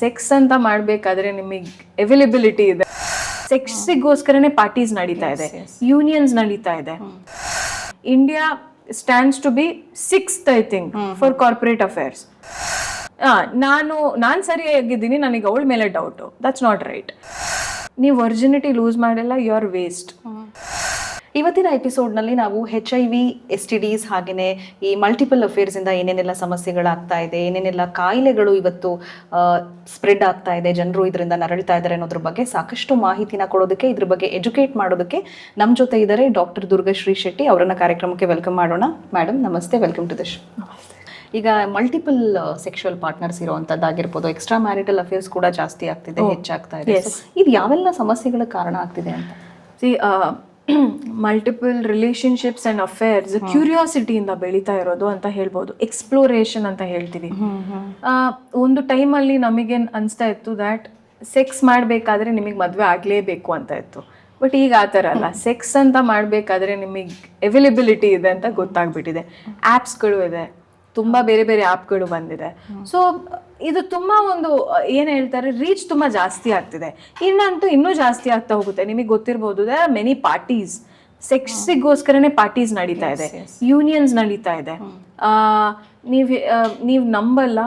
Sex ಅಂತ ಮಾಡಬೇಕಾದ್ರೆ ನಿಮಗೆ ಅವೈಲಬಿಲಿಟಿ ಇದೆ. ಸೆಕ್ಸಿಗೋಸ್ಕರನೇ ಪಾರ್ಟೀಸ್ ನಡೀತಾ ಇದೆ, ಯೂನಿಯನ್ಸ್ ನಡೀತಾ ಇದೆ. India stands to be 6th I think for corporate affairs. ನಾನು ಸರಿಯಾಗಿದ್ದೀನಿ, ನನಗೆ ಅವಳ ಮೇಲೆ ಡೌಟು. That's not right. ನೀವು ವರ್ಜಿನಿಟಿ ಲೂಸ್ ಮಾಡಿಲ್ಲ, ಯು ಆರ್ ವೇಸ್ಟ್. ಇವತ್ತಿನ ಎಪಿಸೋಡ್ನಲ್ಲಿ ನಾವು HIV, STDs ಹಾಗೆಯೇ ಈ ಮಲ್ಟಿಪಲ್ ಅಫೇರ್ಸಿಂದ ಏನೇನೆಲ್ಲ ಸಮಸ್ಯೆಗಳಾಗ್ತಾ ಇದೆ, ಏನೇನೆಲ್ಲ ಕಾಯಿಲೆಗಳು ಇವತ್ತು ಸ್ಪ್ರೆಡ್ ಆಗ್ತಾ ಇದೆ, ಜನರು ಇದರಿಂದ ನರಳ್ತಾ ಇದ್ದಾರೆ ಅನ್ನೋದ್ರ ಬಗ್ಗೆ ಸಾಕಷ್ಟು ಮಾಹಿತಿನ ಕೊಡೋದಕ್ಕೆ, ಇದ್ರ ಬಗ್ಗೆ ಎಜುಕೇಟ್ ಮಾಡೋದಕ್ಕೆ ನಮ್ಮ ಜೊತೆ ಇದ್ದಾರೆ ಡಾಕ್ಟರ್ ದುರ್ಗಾಶ್ರೀ ಶೆಟ್ಟಿ. ಅವರನ್ನ ಕಾರ್ಯಕ್ರಮಕ್ಕೆ ವೆಲ್ಕಮ್ ಮಾಡೋಣ. ಮೇಡಮ್ ನಮಸ್ತೆ, ವೆಲ್ಕಮ್ ಟು ದ ಶೋ. ಈಗ ಮಲ್ಟಿಪಲ್ ಸೆಕ್ಷುವಲ್ ಪಾರ್ಟ್ನರ್ಸ್ ಇರುವಂಥದ್ದಾಗಿರ್ಬೋದು, ಎಕ್ಸ್ಟ್ರಾ ಮ್ಯಾರಿಟಲ್ ಅಫೇರ್ಸ್ ಕೂಡ ಜಾಸ್ತಿ ಆಗ್ತಿದೆ, ಹೆಚ್ಚಾಗ್ತಾ ಇದೆ. ಇದು ಯಾವೆಲ್ಲ ಸಮಸ್ಯೆಗಳ ಕಾರಣ ಆಗ್ತಿದೆ ಅಂತ? ಮಲ್ಟಿಪಲ್ ರಿಲೇಶನ್ಶಿಪ್ಸ್ ಅಂಡ್ ಅಫೇರ್ಸ್ ಕ್ಯೂರಿಯಾಸಿಟಿಯಿಂದ ಬೆಳೀತಾ ಇರೋದು ಅಂತ ಹೇಳ್ಬೋದು. ಎಕ್ಸ್ಪ್ಲೋರೇಷನ್ ಅಂತ ಹೇಳ್ತೀವಿ. ಒಂದು ಟೈಮಲ್ಲಿ ನಮಗೆ ಅನಿಸ್ತಾ ಇತ್ತು ದ್ಯಾಟ್ ಸೆಕ್ಸ್ ಮಾಡಬೇಕಾದ್ರೆ ನಿಮಗೆ ಮದುವೆ ಆಗಲೇಬೇಕು ಅಂತ ಇತ್ತು. ಬಟ್ ಈಗ ಆ ಥರ ಅಲ್ಲ. ಸೆಕ್ಸ್ ಅಂತ ಮಾಡಬೇಕಾದ್ರೆ ನಿಮಗೆ ಅವೈಲಬಿಲಿಟಿ ಇದೆ ಅಂತ ಗೊತ್ತಾಗ್ಬಿಟ್ಟಿದೆ. ಆ್ಯಪ್ಸ್ಗಳು ಇದೆ, ತುಂಬ ಬೇರೆ ಬೇರೆ ಆ್ಯಪ್ಗಳು ಬಂದಿದೆ. ಸೊ ಇದು ತುಂಬ ಒಂದು ಏನು ಹೇಳ್ತಾರೆ, ರೀಚ್ ತುಂಬ ಜಾಸ್ತಿ ಆಗ್ತಿದೆ. ಇನ್ನಂತೂ ಇನ್ನೂ ಜಾಸ್ತಿ ಆಗ್ತಾ ಹೋಗುತ್ತೆ. ನಿಮಗೆ ಗೊತ್ತಿರ್ಬೋದು, ಮೆನಿ ಪಾರ್ಟೀಸ್, ಸೆಕ್ಸಿಗೋಸ್ಕರನೇ ಪಾರ್ಟೀಸ್ ನಡೀತಾ ಇದೆ, ಯೂನಿಯನ್ಸ್ ನಡೀತಾ ಇದೆ. ನೀವು ನಂಬಲ್ಲ,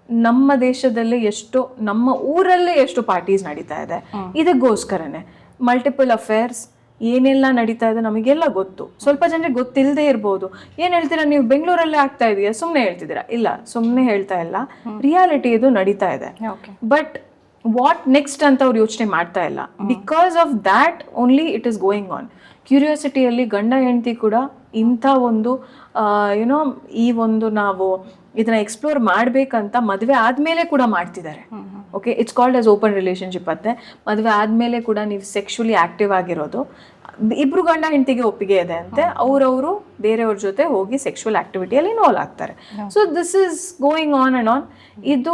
ನಮ್ಮ ದೇಶದಲ್ಲೇ ಎಷ್ಟೋ, ನಮ್ಮ ಊರಲ್ಲೇ ಎಷ್ಟು ಪಾರ್ಟೀಸ್ ನಡೀತಾ ಇದೆ ಇದಕ್ಕೋಸ್ಕರನೇ. ಮಲ್ಟಿಪಲ್ ಅಫೇರ್ಸ್ ಏನೆಲ್ಲ ನಡೀತಾ ಇದೆ ನಮಗೆಲ್ಲ ಗೊತ್ತು. ಸ್ವಲ್ಪ ಜನರಿಗೆ ಗೊತ್ತಿಲ್ಲದೆ ಇರ್ಬೋದು. ಏನು ಹೇಳ್ತೀರಾ ನೀವು, ಬೆಂಗಳೂರಲ್ಲೇ ಆಗ್ತಾ ಇದೆಯಾ, ಸುಮ್ಮನೆ ಹೇಳ್ತಿದ್ದೀರಾ? ಇಲ್ಲ, ಸುಮ್ಮನೆ ಹೇಳ್ತಾ ಇಲ್ಲ, ರಿಯಾಲಿಟಿ ಇದು ನಡೀತಾ ಇದೆ. ಬಟ್ ವಾಟ್ ನೆಕ್ಸ್ಟ್ ಅಂತ ಅವ್ರು ಯೋಚನೆ ಮಾಡ್ತಾ ಇಲ್ಲ. Because of that only it is going on. ಕ್ಯೂರಿಯಾಸಿಟಿಯಲ್ಲಿ ಗಂಡ ಹೆಂಡತಿ ಕೂಡ ಇಂಥ ಒಂದು ಯುನೋ ಈ ಒಂದು ನಾವು ಇದನ್ನ ಎಕ್ಸ್ಪ್ಲೋರ್ ಮಾಡಬೇಕಂತ ಮದುವೆ ಆದಮೇಲೆ ಕೂಡ ಮಾಡ್ತಿದ್ದಾರೆ. Okay, it's called as open relationship ಅಂತೆ. ಮದುವೆ ಆದಮೇಲೆ ಕೂಡ ನೀವು ಸೆಕ್ಷುಲಿ ಆಕ್ಟಿವ್ ಆಗಿರೋದು, ಇಬ್ರು ಗಂಡ ಹೆಂಡತಿಗೆ ಒಪ್ಪಿಗೆ ಇದೆ ಅಂತೆ, ಅವರವರು ಬೇರೆಯವ್ರ ಜೊತೆ ಹೋಗಿ ಸೆಕ್ಷುವಲ್ ಆಕ್ಟಿವಿಟಿಯಲ್ಲಿ ಇನ್ವಾಲ್ವ್ ಆಗ್ತಾರೆ. So this is going on and on. ಇದು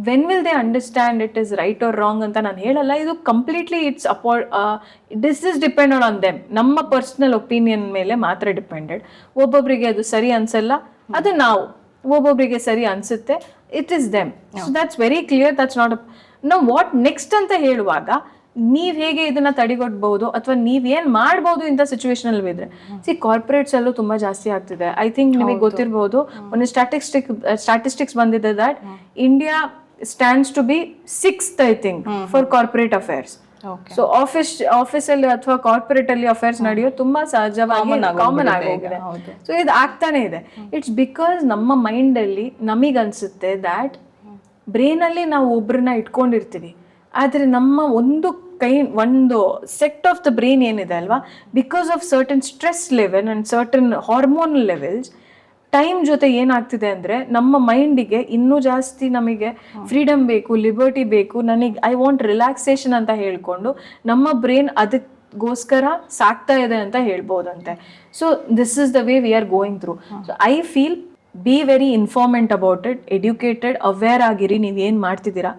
when will they understand it is right or wrong ಅಂತ ನಾನು ಹೇಳಲ್ಲ. ಇದು completely this is depended on them. ನಮ್ಮ ಪರ್ಸ್ನಲ್ ಒಪಿನಿಯನ್ ಮೇಲೆ ಮಾತ್ರ ಡಿಪೆಂಡೆಡ್. ಒಬ್ಬೊಬ್ಬರಿಗೆ ಅದು ಸರಿ ಅನ್ಸಲ್ಲ, ಅದು ನಾವು. ಒಬ್ಬೊಬ್ಬರಿಗೆ ಸರಿ ಅನ್ಸುತ್ತೆ, it is them. So that's very clear. That's not ನಾವು ವಾಟ್ ನೆಕ್ಸ್ಟ್ ಅಂತ ಹೇಳುವಾಗ ನೀವು ಹೇಗೆ ಇದನ್ನ ತಡೆಗಟ್ಟಬಹುದು ಅಥವಾ ನೀವೇನು ಮಾಡ್ಬೋದು ಇಂಥ ಸಿಚುವೇಶನ್ ಅಲ್ಲಿ ಇದ್ರೆ. ಕಾರ್ಪೊರೇಟ್ಸ್ ಅಲ್ಲೂ ತುಂಬಾ ಜಾಸ್ತಿ ಆಗ್ತಿದೆ. ಐ ಥಿಂಕ್ ನಿಮಗೆ ಗೊತ್ತಿರಬಹುದು, ಒಂದು ಸ್ಟ್ಯಾಟಿಸ್ಟಿಕ್ಸ್ ಬಂದಿದೆ that India stands to be 6th I think for corporate affairs. So ಆಫೀಸಲ್ಲಿ ಅಥವಾ ಕಾರ್ಪೊರೇಟ್ ಅಲ್ಲಿ ಅಫೇರ್ಸ್ ನಡೆಯೋದು ತುಂಬಾ ಸಹಜವಾಗಿ ಕಾಮನ್ ಆಗೋಗಿದೆ. ಸೊ ಇದು ಆಗ್ತಾನೆ ಇದೆ. ಇಟ್ಸ್ ಬಿಕಾಸ್ ನಮ್ಮ ಮೈಂಡ್ ಅಲ್ಲಿ ನಮಗನ್ಸುತ್ತೆ ದ್ಯಾಟ್ ಬ್ರೈನ್ ಅಲ್ಲಿ ನಾವು ಒಬ್ರನ್ನ ಇಟ್ಕೊಂಡಿರ್ತೀವಿ, ಆದ್ರೆ ನಮ್ಮ ಒಂದು ಸೆಟ್ ಆಫ್ ದ ಬ್ರೈನ್ ಏನಿದೆ ಅಲ್ವಾ, because of certain stress level and certain hormonal levels, time ಜೊತೆ ಏನಾಗ್ತಿದೆ ಅಂದರೆ ನಮ್ಮ ಮೈಂಡಿಗೆ ಇನ್ನೂ ಜಾಸ್ತಿ ನಮಗೆ ಫ್ರೀಡಮ್ ಬೇಕು, ಲಿಬರ್ಟಿ ಬೇಕು, ನನಗೆ ಐ ವಾಂಟ್ ರಿಲ್ಯಾಕ್ಸೇಷನ್ ಅಂತ ಹೇಳ್ಕೊಂಡು ನಮ್ಮ ಬ್ರೈನ್ ಅದಕ್ಕೋಸ್ಕರ ಸಾಕ್ತಾ ಇದೆ ಅಂತ ಹೇಳ್ಬೋದಂತೆ. So this is the way we are going through. So I feel be very informant about it, educated, aware ಆಗಿರಿ. ನೀವೇನು ಮಾಡ್ತಿದ್ದೀರಾ,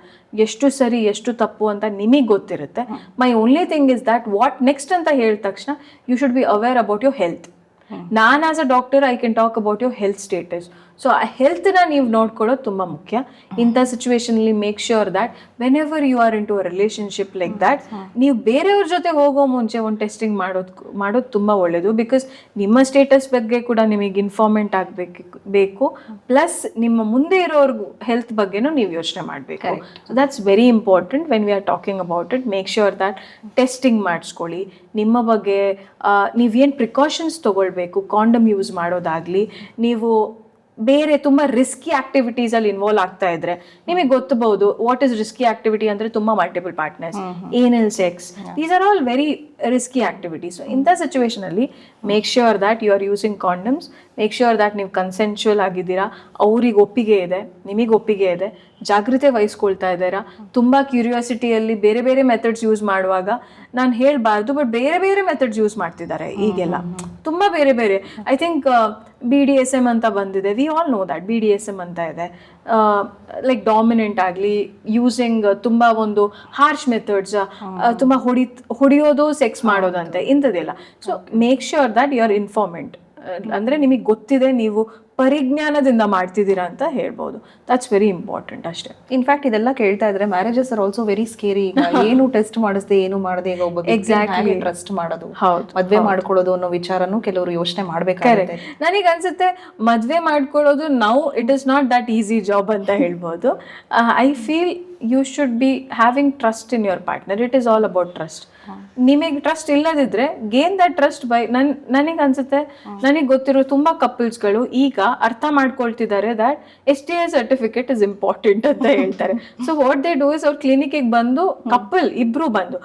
ಎಷ್ಟು ಸರಿ ಎಷ್ಟು ತಪ್ಪು ಅಂತ ನಿಮಗೆ ಗೊತ್ತಿರುತ್ತೆ. My only thing is that what next ಅಂತ ಹೇಳಿದ ತಕ್ಷಣ you should be aware about your health. ನಾನು as a doctor I can talk about your health status. So ಆ ಹೆಲ್ತ್ನ ನೀವು ನೋಡ್ಕೊಳ್ಳೋದು ತುಂಬ ಮುಖ್ಯ ಇಂಥ ಸಿಚುವೇಶನಲ್ಲಿ. Make sure that whenever you are into a relationship like that, ನೀವು ಬೇರೆಯವ್ರ ಜೊತೆ ಹೋಗೋ ಮುಂಚೆ ಒಂದು ಟೆಸ್ಟಿಂಗ್ ಮಾಡೋದು ತುಂಬ ಒಳ್ಳೆಯದು. ಬಿಕಾಸ್ ನಿಮ್ಮ ಸ್ಟೇಟಸ್ ಬಗ್ಗೆ ಕೂಡ ನಿಮಗೆ ಇನ್ಫಾರ್ಮೆಂಟ್ ಆಗಬೇಕು, ಪ್ಲಸ್ ನಿಮ್ಮ ಮುಂದೆ ಇರೋರ್ಗು ಹೆಲ್ತ್ ಬಗ್ಗೆನೂ ನೀವು ಯೋಚನೆ ಮಾಡಬೇಕು. So that's very important when we are talking about it. Make sure that testing ಮಾಡಿಸ್ಕೊಳ್ಳಿ. ನಿಮ್ಮ ಬಗ್ಗೆ ನೀವೇನು ಪ್ರಿಕಾಷನ್ಸ್ ತೊಗೊಳ್ಬೇಕು, ಕಾಂಡಮ್ ಯೂಸ್ ಮಾಡೋದಾಗಲಿ, ನೀವು ಬೇರೆ ತುಂಬ ರಿಸ್ಕಿ ಆಕ್ಟಿವಿಟೀಸಲ್ಲಿ ಇನ್ವಾಲ್ವ್ ಆಗ್ತಾ ಇದ್ರೆ ನಿಮಗೆ ಗೊತ್ತಬಹುದು ವಾಟ್ ಇಸ್ ರಿಸ್ಕಿ ಆಕ್ಟಿವಿಟಿ ಅಂದರೆ ತುಂಬ multiple partners, anal sex, these are all very risky activities. ಇಂಥ ಸಿಚುವೇಶನಲ್ಲಿ make sure that you are using condoms. Make sure that ನೀವು ಕನ್ಸೆನ್ಶುವಲ್ ಆಗಿದ್ದೀರಾ, ಅವ್ರಿಗೆ ಒಪ್ಪಿಗೆ ಇದೆ, ನಿಮಗೆ ಒಪ್ಪಿಗೆ ಇದೆ, ಜಾಗೃತೆ ವಹಿಸ್ಕೊಳ್ತಾ ಇದ್ದೀರಾ. ತುಂಬ ಕ್ಯೂರಿಯಾಸಿಟಿಯಲ್ಲಿ ಬೇರೆ ಬೇರೆ ಮೆಥಡ್ಸ್ ಯೂಸ್ ಮಾಡುವಾಗ ನಾನು ಹೇಳಬಾರ್ದು, ಬಟ್ ಬೇರೆ ಬೇರೆ ಮೆಥಡ್ಸ್ ಯೂಸ್ ಮಾಡ್ತಿದ್ದಾರೆ ಈಗೆಲ್ಲ, ತುಂಬ ಬೇರೆ ಬೇರೆ. ಐ ಥಿಂಕ್ BDSM ಅಂತ ಬಂದಿದೆ. We all know that BDSM ಅಂತ ಇದೆ. ಲೈಕ್ ಡಾಮಿನೆಂಟ್ ಆಗಲಿ, ಯೂಸಿಂಗ್ ತುಂಬ ಒಂದು ಹಾರ್ಶ್ ಮೆಥಡ್ಸ್, ತುಂಬ ಹೊಡಿಯೋದು, ಸೆಕ್ಸ್ ಮಾಡೋದಂತೆ, ಇಂಥದ್ದೆಲ್ಲ. So make sure that you are informant. ಅಂದರೆ ನಿಮಗೆ ಗೊತ್ತಿದೆ, ನೀವು ಪರಿಜ್ಞಾನದಿಂದ ಮಾಡ್ತಿದ್ದೀರಾ ಅಂತ ಹೇಳ್ಬೋದು. ದಟ್ಸ್ ವೆರಿ ಇಂಪಾರ್ಟೆಂಟ್ ಅಷ್ಟೇ. ಇನ್ಫ್ಯಾಕ್ಟ್ ಇದೆಲ್ಲ ಕೇಳ್ತಾ ಇದ್ರೆ marriages are also very scary. ಈಗ ಏನು ಟೆಸ್ಟ್ ಮಾಡಿಸ್ದೆ ಏನು ಮಾಡದೆ ಈಗ ಒಬ್ಬ ಎಕ್ಸಾಕ್ಟ್ಲಿ ಟ್ರಸ್ಟ್ ಮಾಡೋದು, ಮದ್ವೆ ಮಾಡ್ಕೊಳ್ಳೋದು ಅನ್ನೋ ವಿಚಾರನೂ ಕೆಲವರು ಯೋಚನೆ ಮಾಡ್ಬೇಕಾಗುತ್ತೆ. ನನಗೆ ಅನ್ಸುತ್ತೆ ಮದ್ವೆ ಮಾಡ್ಕೊಳ್ಳೋದು ನಾವು it is not that easy job ಅಂತ ಹೇಳ್ಬೋದು. I feel you should be having trust in your partner. It is all about trust. ನಿಮಗೆ ಟ್ರಸ್ಟ್ ಇಲ್ಲದಿದ್ರೆ ಗೇನ್ ದಟ್ ಟ್ರಸ್ಟ್ ಬೈ ನನಗೆ ಅನ್ಸುತ್ತೆ, ನನಗೆ ಗೊತ್ತಿರೋ ತುಂಬಾ ಕಪಲ್ಸ್ಗಳು ಈಗ ಅರ್ಥ ಮಾಡ್ಕೊಳ್ತಿದ್ದಾರೆ that STI certificate is important ಅಂತ ಹೇಳ್ತಾರೆ. So what they do is ಅವ್ರ ಕ್ಲಿನಿಕ್ಗೆ ಬಂದು ಕಪಲ್ ಇಬ್ರು ಬಂದು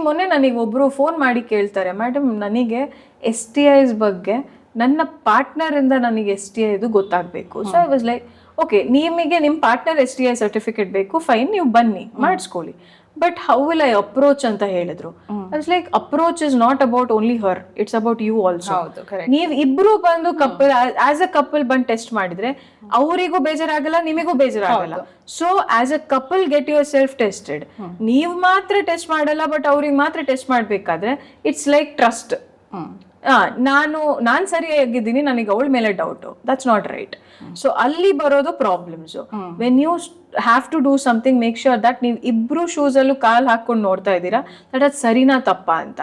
ಮೊನ್ನೆ ನನಗೆ ಒಬ್ರು ಫೋನ್ ಮಾಡಿ ಕೇಳ್ತಾರೆ, ಮೇಡಮ್ ನನಗೆ STIs ಬಗ್ಗೆ ನನ್ನ ಪಾರ್ಟ್ನರ್ ಇಂದ ನನಗೆ STI ಇದು ಗೊತ್ತಾಗಬೇಕು. So I was like okay, ನಿಮಗೆ ನಿಮ್ಮ ಪಾರ್ಟ್ನರ್ STI ಸರ್ಟಿಫಿಕೇಟ್ ಬೇಕು, ಫೈನ್, ನೀವು ಬನ್ನಿ ಮಾಡಿಸ್ಕೊಳ್ಳಿ. But how will I approach ಅಂತ ಹೇಳಿದ್ರು. It's like approach is not about only her, it's about you also. ನೀವ್ ಇಬ್ರು ಬಂದು ಕಪಲ್ ಆಸ್ ಅ ಕಪಲ್ ಬಂದು ಟೆಸ್ಟ್ ಮಾಡಿದ್ರೆ ಅವರಿಗೂ ಬೇಜಾರಾಗಲ್ಲ, ನಿಮಗೂ ಬೇಜಾರಾಗಲ್ಲ. So as a couple get yourself tested. ನೀವ್ ಮಾತ್ರ ಟೆಸ್ಟ್ ಮಾಡಲ್ಲ, ಬಟ್ ಅವ್ರಿಗೆ ಮಾತ್ರ ಟೆಸ್ಟ್ ಮಾಡ್ಬೇಕಾದ್ರೆ ಇಟ್ಸ್ ಲೈಕ್ ಟ್ರಸ್ಟ್. ನಾನ್ ಸರಿಯಾಗಿದ್ದೀನಿ, ನನಗೆ ಅವಳ ಮೇಲೆ doubt, that's not right. So ಅಲ್ಲಿ ಬರೋದು problems. When you have to do something, make sure that ನೀವು ಇಬ್ರು ಶೂಸ್ ಅಲ್ಲೂ ಕಾಲ್ ಹಾಕೊಂಡು ನೋಡ್ತಾ ಇದ್ದೀರಾ ದಟ್ ಅದು ಸರಿನಾ ತಪ್ಪಾ ಅಂತ.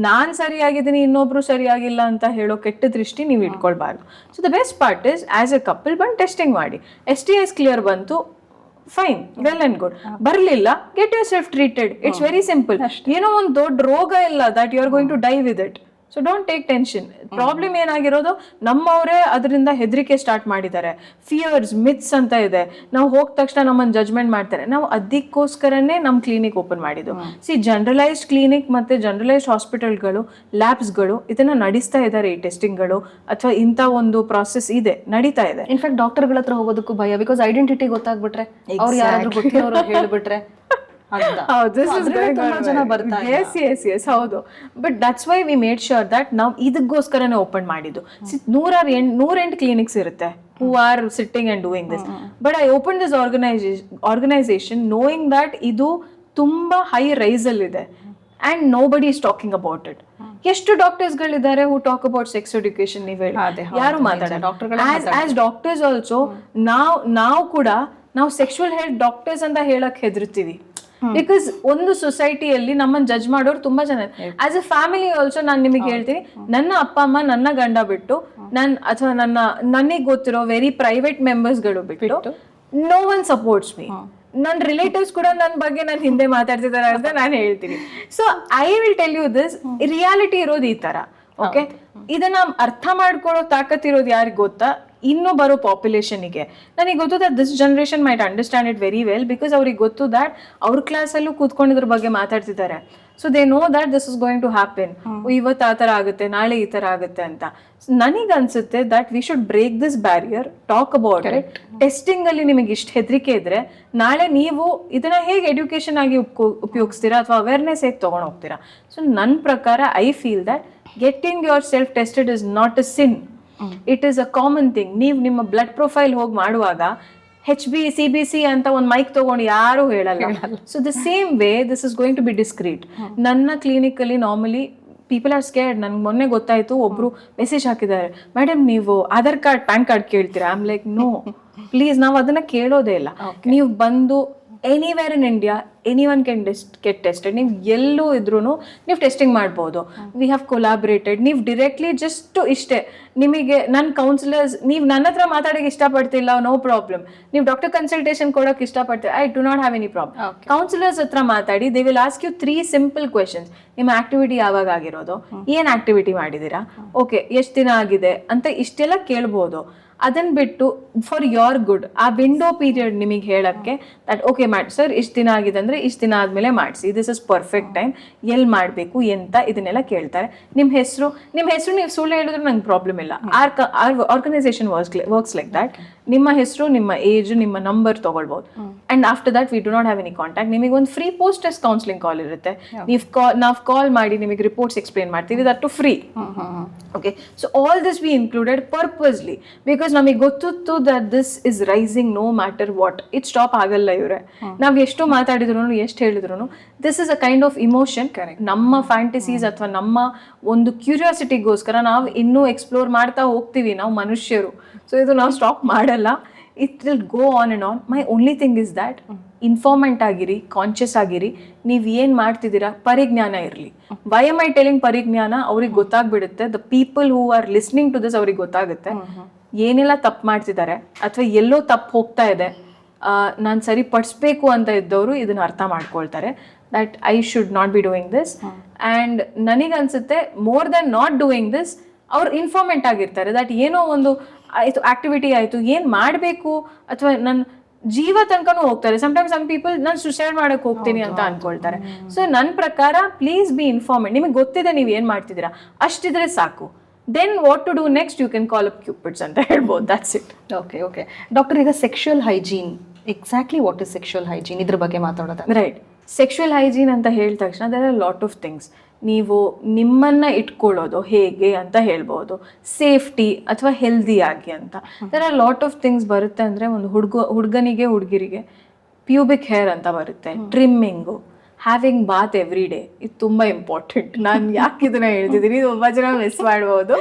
ನಾನ್ ಸರಿಯಾಗಿದ್ದೀನಿ ಇನ್ನೊಬ್ರು ಸರಿಯಾಗಿಲ್ಲ ಅಂತ ಹೇಳೋ ಕೆಟ್ಟ ದೃಷ್ಟಿ ನೀವು ಇಟ್ಕೊಳ್ಬಾರ್ದು. So the best part is as a couple ಬಂದು ಟೆಸ್ಟಿಂಗ್ ಮಾಡಿ. STIs ಕ್ಲಿಯರ್ ಬಂತು, ಫೈನ್, ವೆಲ್ ಅಂಡ್ ಗುಡ್. ಬರ್ಲಿಲ್ಲ, get yourself treated. It's very simple. ಏನೋ ಒಂದು ದೊಡ್ಡ ರೋಗ ಇಲ್ಲ that you are going to die with it. So don't take tension. Problem ಏನಾಗಿರೋದು, ನಮ್ಮವರೇ ಅದರಿಂದ ಹೆದರಿಕೆ ಸ್ಟಾರ್ಟ್ ಮಾಡಿದ್ದಾರೆ. ಫಿಯರ್ಸ್, ಮಿತ್ಸ್ ಅಂತ ಇದೆ. ನಾವು ಹೋದ ತಕ್ಷಣ ನಮ್ಮನ್ನು ಜಜ್ಮೆಂಟ್ ಮಾಡ್ತಾರೆ. ನಾವು ಅದಕ್ಕೋಸ್ಕರನೇ ನಮ್ಮ ಕ್ಲಿನಿಕ್ ಓಪನ್ ಮಾಡಿದ್ದು. ಜನರಲೈಸ್ಡ್ ಕ್ಲಿನಿಕ್ ಮತ್ತೆ ಜನರಲೈಸ್ಡ್ ಹಾಸ್ಪಿಟಲ್ಗಳು, ಲ್ಯಾಬ್ಸ್ಗಳು ಇದನ್ನ ನಡೆಸ್ತಾ ಇದ್ದಾರೆ. ಈ ಟೆಸ್ಟಿಂಗ್ಗಳು ಅಥವಾ ಇಂಥ ಒಂದು ಪ್ರಾಸೆಸ್ ಇದೆ, ನಡೀತಾ ಇದೆ. ಇನ್ಫ್ಯಾಕ್ಟ್ ಡಾಕ್ಟರ್ಗಳ ಹತ್ರ ಹೋಗೋದಕ್ಕೂ ಭಯ, ಬಿಕಾಸ್ ಐಡೆಂಟಿಟಿ ಗೊತ್ತಾಗ್ಬಿಟ್ರೆ, ಅವ್ರು ಯಾರಾದ್ರೂ ಗೊತ್ತಿರೋರು ಹೇಳ್ಬಿಟ್ರೆ ಹೌದು. But that's why we made sure that ನಾವು ಇದಕ್ಕೋಸ್ಕರನೇ ಓಪನ್ ಮಾಡಿದ್ದು. 108 ಕ್ಲಿನಿಕ್ಸ್ ಇರುತ್ತೆ who are sitting and doing this, but I opened this organization knowing that ಇದು ತುಂಬಾ ಹೈ ರೈಸ್ ಅಲ್ಲಿ ಇದೆ and nobody is talking about it. ಎಷ್ಟು doctors ಗಳಿದ್ದಾರೆ who talk about sex education? ನೀವು ಹೇಳಿ, ಯಾರು ಮಾತಾಡಲ್ಲ. as doctors also ನಾವು ಕೂಡ ನಾವು ಸೆಕ್ಷುವಲ್ ಹೆಲ್ತ್ ಡಾಕ್ಟರ್ಸ್ ಅಂತ ಹೇಳಕ್ ಹೆದರ್ತೀವಿ. ಬಿಕಾಸ್ ಒಂದು ಸೊಸೈಟಿಯಲ್ಲಿ ನಮ್ಮನ್ನ ಜಡ್ಜ್ ಮಾಡೋರು ತುಂಬಾ ಜನ. ಆಸ್ ಎ ಫ್ಯಾಮಿಲಿ ಆಲ್ಸೋ ನಾನು ನಿಮಗೆ ಹೇಳ್ತೀನಿ, ನನ್ನ ಅಪ್ಪ ಅಮ್ಮ, ನನ್ನ ಗಂಡ ಬಿಟ್ಟು ಅಥವಾ ನನಗೆ ಗೊತ್ತಿರೋ ವೆರಿ ಪ್ರೈವೇಟ್ ಮೆಂಬರ್ಸ್ ಗಳು ಬಿಟ್ಟು ನೋ ಒನ್ ಸಪೋರ್ಟ್ಸ್ ಮೀ. ನನ್ನ ರಿಲೇಟಿವ್ಸ್ ಕೂಡ ನನ್ನ ಬಗ್ಗೆ ನಾನು ಹಿಂದೆ ಮಾತಾಡ್ತಿದ್ದಾರೆ ಅಂತ ನಾನು ಹೇಳ್ತೀನಿ. So I will tell you this, reality ಇರೋದು ಈ ತರ. ಓಕೆ, ಇದನ್ನ ಅರ್ಥ ಮಾಡ್ಕೊಳ್ಳೋ ತಾಕತ್ತಿರೋದು ಯಾರಿಗೆ ಗೊತ್ತಾ? ಇನ್ನೂ ಬರೋ ಪಾಪ್ಯುಲೇಷನ್ಗೆ. ನನಗೆ ಗೊತ್ತು that this generation might understand it very well, because ಅವ್ರಿಗೆ ಗೊತ್ತು ದಟ್ ಅವ್ರ ಕ್ಲಾಸಲ್ಲೂ ಕೂತ್ಕೊಂಡಿದ್ರ ಬಗ್ಗೆ ಮಾತಾಡ್ತಿದ್ದಾರೆ. So they know that this is going to happen. ಇವತ್ತು ಆ ಥರ ಆಗುತ್ತೆ, ನಾಳೆ ಈ ಥರ ಆಗುತ್ತೆ ಅಂತ. ನನಗೆ ಅನ್ಸುತ್ತೆ that we should break this barrier, talk about it. Testing ಅಲ್ಲಿ ನಿಮಗೆ ಇಷ್ಟು ಹೆದರಿಕೆ ಇದ್ರೆ, ನಾಳೆ ನೀವು ಇದನ್ನ ಹೇಗೆ ಎಡ್ಯುಕೇಶನ್ ಆಗಿ ಉಪಯೋಗಿಸ್ತೀರಾ ಅಥವಾ ಅವೇರ್ನೆಸ್ ಹೇಗೆ ತೊಗೊಂಡು ಹೋಗ್ತೀರಾ? ಸೊ ನನ್ನ ಪ್ರಕಾರ I feel that getting your self tested is not a sin. It is a common thing. ನೀವು ನಿಮ್ಮ ಬ್ಲಡ್ ಪ್ರೊಫೈಲ್ ಹೋಗಿ ಮಾಡುವಾಗ HB CBC ಅಂತ ಒಂದು ಮೈಕ್ ತಗೊಂಡು ಯಾರು ಹೇಳಲ್ಲ. So the same way this is going to be discreet. ನನ್ನ ಕ್ಲಿನಿಕಲ್ಲಿ ನಾರ್ಮಲಿ ಪೀಪಲ್ ಆರ್ ಸ್ಕೇರ್ಡ್. ನನಗೆ ಮೊನ್ನೆ ಗೊತ್ತಾಯ್ತು, ಒಬ್ರು ಮೆಸೇಜ್ ಹಾಕಿದ್ದಾರೆ, ಮೇಡಮ್ ನೀವು ಆಧಾರ್ ಕಾರ್ಡ್ ಪ್ಯಾನ್ ಕಾರ್ಡ್ ಕೇಳ್ತೀರಾ? I am like no please, ನಾವು ಅದನ್ನ ಕೇಳೋದೇ ಇಲ್ಲ. ನೀವು ಬಂದು anywhere in India anyone can get tested. ನೀವು ಎಲ್ಲೂ ಇದ್ರೂ ನೀವು ಟೆಸ್ಟಿಂಗ್ ಮಾಡ್ಬೋದು. We have collaborated. ನೀವು ಡಿರೆಕ್ಟ್ಲಿ ಜಸ್ಟ್ ಇಷ್ಟೇ, ನಿಮಗೆ ನನ್ನ ಕೌನ್ಸಿಲರ್ಸ್, ನೀವು ನನ್ನ ಹತ್ರ ಮಾತಾಡೋಕೆ ಇಷ್ಟಪಡ್ತಿಲ್ಲ, ನೋ ಪ್ರಾಬ್ಲಮ್. ನೀವು ಡಾಕ್ಟರ್ ಕನ್ಸಲ್ಟೇಷನ್ ಕೊಡೋಕೆ ಇಷ್ಟಪಡ್ತೀವಿ, I do not have any problem. Counsellors ಹತ್ರ ಮಾತಾಡಿ, they will ask you 3 simple questions. ನಿಮ್ಮ ಆಕ್ಟಿವಿಟಿ ಯಾವಾಗ ಆಗಿರೋದು, ಏನು ಆಕ್ಟಿವಿಟಿ ಮಾಡಿದ್ದೀರಾ, ಓಕೆ ಎಷ್ಟು ದಿನ ಆಗಿದೆ ಅಂತ ಇಷ್ಟೆಲ್ಲ ಕೇಳ್ಬೋದು. ಅದನ್ನ ಬಿಟ್ಟು ಫಾರ್ ಯೋರ್ ಗುಡ್ ಆ ವಿಂಡೋ ಪೀರಿಯಡ್ ನಿಮಗೆ ಹೇಳಕ್ಕೆ ದಟ್ ಓಕೆ ಮಾಡಿ ಸರ್, ಇಷ್ಟು ದಿನ ಆಗಿದೆ ಅಂದರೆ ಇಷ್ಟು ದಿನ ಆದಮೇಲೆ ಮಾಡಿಸಿ, ದಿಸ್ ಇಸ್ ಪರ್ಫೆಕ್ಟ್ ಟೈಮ್, ಎಲ್ಲಿ ಮಾಡಬೇಕು ಎಂತ ಇದನ್ನೆಲ್ಲ ಕೇಳ್ತಾರೆ. ನಿಮ್ಮ ಹೆಸರು ನೀವು ಸುಳ್ಳು ಹೇಳಿದ್ರೆ ನಂಗೆ ಪ್ರಾಬ್ಲಮ್ ಇಲ್ಲ. Our organisation works like that. ನಿಮ್ಮ ಹೆಸರು, ನಿಮ್ಮ ಏಜ್, ನಿಮ್ಮ ನಂಬರ್ ತಗೊಳ್ಬಹುದು. And after that we do not have any contact. ನಿಮಗೆ ಒಂದು free post test counselling call ಇರುತ್ತೆ. ನಾವು ಕಾಲ್ ಮಾಡಿ ನಿಮಗೆ ರಿಪೋರ್ಟ್ಸ್ ಎಕ್ಸ್ಪ್ಲೇನ್ ಮಾಡ್ತೀವಿ, that too free. Okay, so all this we included purposely because ನಮಗೆ ಗೊತ್ತಿತ್ತು that this is rising no matter what. It stop ಆಗಲ್ಲ ಇವ್ರೆ. ನಾವು ಎಷ್ಟು ಮಾತಾಡಿದ್ರು, ಎಷ್ಟು ಹೇಳಿದ್ರು, this is a kind of emotion. ನಮ್ಮ ಫ್ಯಾಂಟಸೀಸ್ ಅಥವಾ ನಮ್ಮ ಒಂದು ಕ್ಯೂರಿಯಾಸಿಟಿಗೋಸ್ಕರ ನಾವು ಇನ್ನೂ ಎಕ್ಸ್ಪ್ಲೋರ್ ಮಾಡ್ತಾ ಹೋಗ್ತೀವಿ, ನಾವು ಮನುಷ್ಯರು. ಸೊ ಇದು ನಾವು ಸ್ಟಾಪ್ ಮಾಡಲ್ಲ. It will go on and on. My only thing is that informant ಆಗಿರಿ, ಕಾನ್ಷಿಯಸ್ ಆಗಿರಿ. ನೀವು ಏನು ಮಾಡ್ತಿದ್ದೀರಾ ಪರಿಜ್ಞಾನ ಇರಲಿ. ವೈ ಆಮ್ ಐ ಟೆಲಿಂಗ್ ಪರಿಜ್ಞಾನ? ಅವ್ರಿಗೆ ಗೊತ್ತಾಗ್ಬಿಡುತ್ತೆ. The people who are listening to this ಅವ್ರಿಗೆ ಗೊತ್ತಾಗುತ್ತೆ ಏನೆಲ್ಲ ತಪ್ಪು ಮಾಡ್ತಿದ್ದಾರೆ ಅಥವಾ ಎಲ್ಲೋ ತಪ್ಪು ಹೋಗ್ತಾ ಇದೆ, ನಾನು ಸರಿಪಡಿಸ್ಬೇಕು ಅಂತ ಇದ್ದವರು ಇದನ್ನ ಅರ್ಥ ಮಾಡ್ಕೊಳ್ತಾರೆ. That I should not be doing this. And ನನಗನ್ಸುತ್ತೆ more than not doing this, ಅವ್ರು ಇನ್ಫಾರ್ಮೆಂಟ್ ಆಗಿರ್ತಾರೆ. ದಟ್ ಏನೋ ಒಂದು ಆಯಿತು, ಆಕ್ಟಿವಿಟಿ ಆಯಿತು, ಏನು ಮಾಡಬೇಕು ಅಥವಾ ನನ್ನ ಜೀವ ತನಕನೂ ಹೋಗ್ತಾರೆ. ಸಮ್ಟೈಮ್ಸ್ ಸಮ್ ಪೀಪಲ್ ನಾನು ಸುಸೈಡ್ ಮಾಡಕ್ಕೆ ಹೋಗ್ತೀನಿ ಅಂತ ಅನ್ಕೊಳ್ತಾರೆ. ಸೊ ನನ್ನ ಪ್ರಕಾರ ಪ್ಲೀಸ್ ಬಿ ಇನ್ಫಾರ್ಮೆಂಟ್. ನಿಮಗೆ ಗೊತ್ತಿದೆ ನೀವು ಏನು ಮಾಡ್ತಿದ್ದೀರಾ, ಅಷ್ಟಿದ್ರೆ ಸಾಕು. Then what to do next, you can call up Cupids ಅಂತ ಹೇಳ್ಬೋದು. That's it. Okay okay doctor, ಈಗ sexual hygiene, exactly what is sexual hygiene, ಇದ್ರ ಬಗ್ಗೆ ಮಾತಾಡೋದು? ರೈಟ್. ಸೆಕ್ಷುವಲ್ ಹೈಜೀನ್ ಅಂತ ಹೇಳಿದ ತಕ್ಷಣ there are lot of things. ನೀವು ನಿಮ್ಮನ್ನು ಇಟ್ಕೊಳ್ಳೋದು ಹೇಗೆ ಅಂತ ಹೇಳ್ಬೋದು, ಸೇಫ್ಟಿ ಅಥವಾ ಹೆಲ್ದಿಯಾಗಿ ಅಂತ. There are lot of things ಬರುತ್ತೆ. ಅಂದರೆ ಒಂದು ಹುಡುಗನಿಗೆ ಹುಡುಗಿರಿಗೆ ಪ್ಯೂಬಿಕ್ ಹೇರ್ ಅಂತ ಬರುತ್ತೆ, trimming, having bath every day. ಇದು ತುಂಬ ಇಂಪಾರ್ಟೆಂಟ್. ನಾನು ಯಾಕೆ ಇದನ್ನ ಹೇಳ್ತಿದ್ದೀನಿ, ತುಂಬ ಜನ ಮಿಸ್ ಮಾಡ್ಬೋದು,